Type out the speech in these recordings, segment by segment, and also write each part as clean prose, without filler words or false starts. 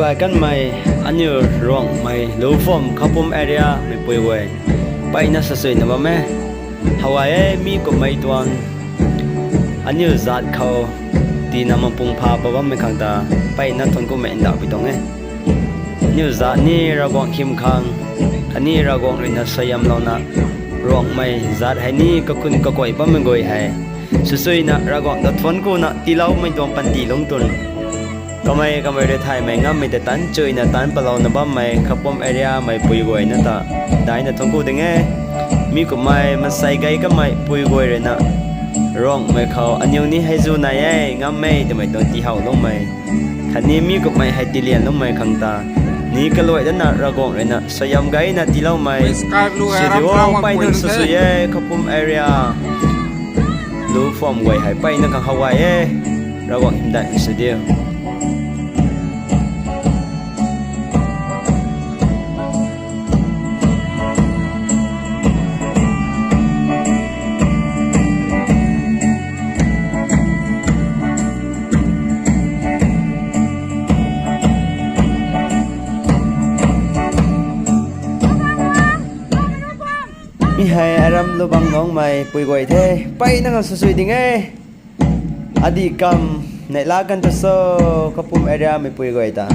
Hawaii kan mai anyu rong mai low form kapum area mi pui we pai na sa sui na ba me Hawaii mi ko mai tuan anyu zat khau ti na mampung pha ba me khang ta pai na thon ko me nda pi tong e nyu zat ni ra gong kim khang ani ra gong rin na sayam lo na rong mai zat hai ni ka kun ka koi ba me goi hai su sui na ra gong da thon ko na ti lau mai dong pan ti long tun kamay de thai mai ngam mai de tan chơi na tan palaw na bam mai khapom area mai pui goi na ta dai na thongku ding e mi ko mai masai gai ka mai pui goi re na rong mai khau anyu ni hai zu na ye ngam mai de mai don ti hau long mai khani mi ko mai hai ti lian long mai khang ta ni ka loi da na ra gong re na sayam gai na ti lau mai studio pai na su su ye khapom area lu form goi hai pai na khang Hawaii e ra gong him dai studio hai aram lo bang ngong mai pui goi the pai na su sui ding e adi kam nei la kan to so kapum area mai pui goi ta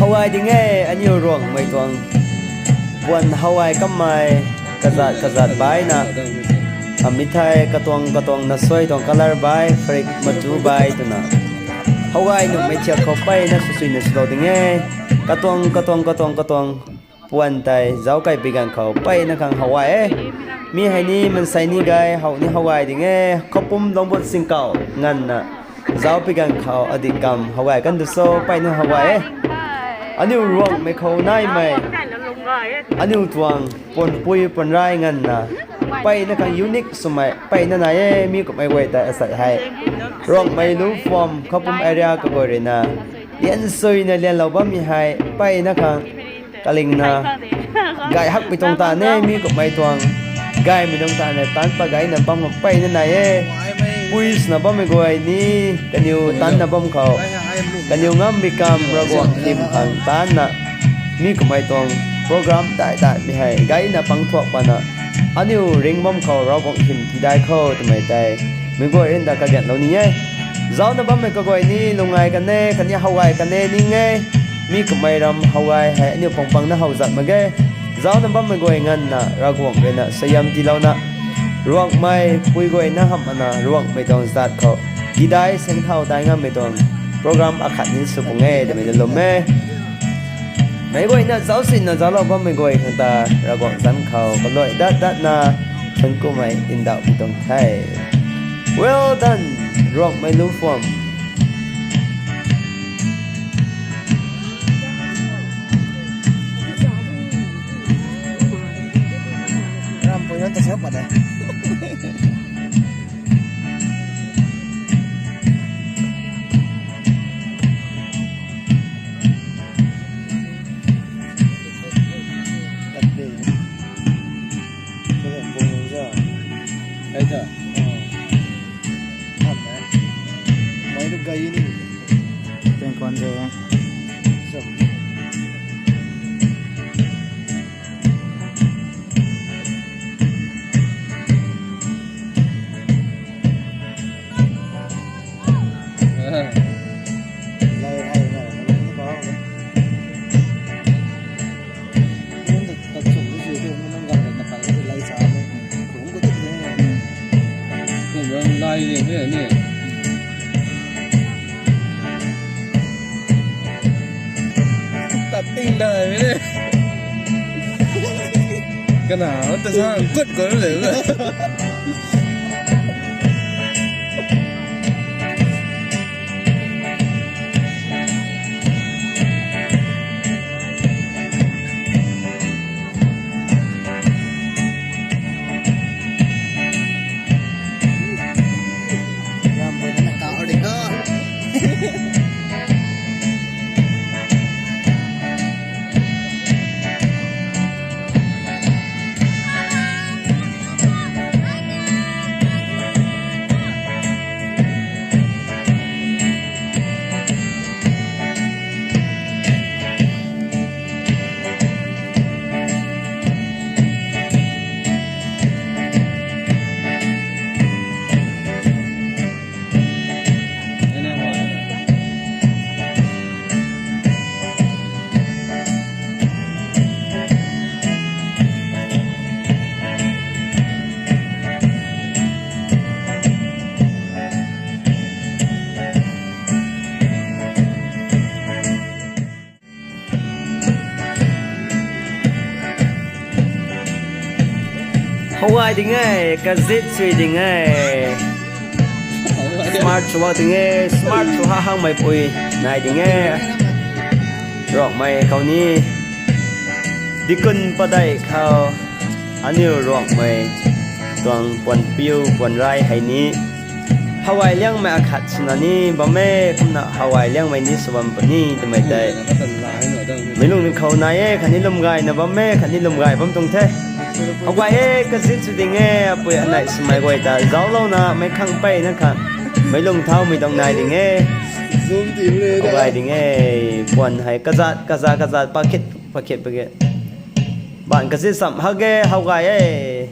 Hawaii ding e anyu rong mai tuang buan Hawaii kam mai kazat bai na amithai katong na soi tong color bai frik matu bai tuna Hawaii no mai chia ko pai na su na slow ding e katong puan tai zau kai bigan khau pai na khang Hawaii e mi hai ni man sai ni gai hau ni Hawaii ding e khopum longbot singkau ngan na zau bigan khau adikam Hawaii kan du so pai na Hawaii anyu ruang mai khau nai mai anyu tuang pon pui pon rai ngan na pai na kang unique sumai pai na na ye mi ko mai wei ta asai hai rong mai lu form khapum area ka goi re na lian soi na lian lo ba mi hai pai na kang kaling na gai hak pi tong ta ne mi ko mai tuang gai mi dong ta ne tan pa gai na bam pai na na ye puis na ba mai goi ni kanyu tan na bam khau kanyu ngam bikam ragwa lim hang tan na mi ko mai tong program dai mi hai gai na pang thok pa na anyu ring bom khau ragwa him ti dai khau tu mai tai mi goi ren da ka get lo ni ye zau na bam mai ko goi ni lungai kan ne kan ya Hawaii kan ne ni nge mi ko mai ram Hawaii hai anyu pang na hau zat ma ge zau na bam mai goi ngan na ragwa re na sayam ti lo na ruang mai pui goi na ham ana ruang mai tong zat khau ti dai seng thau dai ngam mai tong program akhat ni su punge de me lo me mai goi na zau sin na zau lo ba mai goi khang ta ra gong san khau ko loi dat na thon ko mai in dau pi tong thai well done rock mai lu form ram po yo ta sep ba de con rồi tinh đời với đấy cái nào tại sao quất có nó để vậy Hawaii thì nghe Kazit suy thì nghe Smart chua thì nghe Smart chua hang mày bùi này thì nghe Rọc mày khâu ni Đi cân bà đầy khâu Anh yêu rọc mày Toàn quần piu quần rai hay ni Hawaii liang mày akhat suna ni Bà mẹ không nạ Hawaii liang mày ni subam bà ni Thì mày đầy Mấy lúc nên khâu này khả ni lùm gai nà bà mẹ khả ni lùm gai bấm tông thế Hawaii cái gì chú định nghe bữa anh này xem mai quay ta giáo lâu na mấy khăng bay nữa khăng mấy lùng thao mấy đồng này thì nghe Hawaii thì nghe buồn hay cái giặt packet bạn cái gì sắm hao ghê Hawaii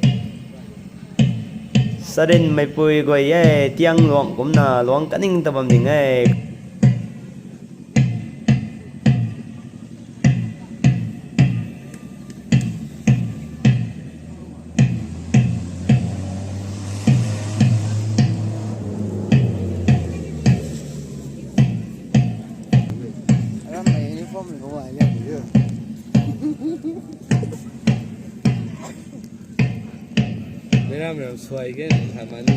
gia đình mấy bụi quay tiếng luồng cũng là luồng cánh ninh tập bầm thì nghe Để làm xoay cái thằng mà đi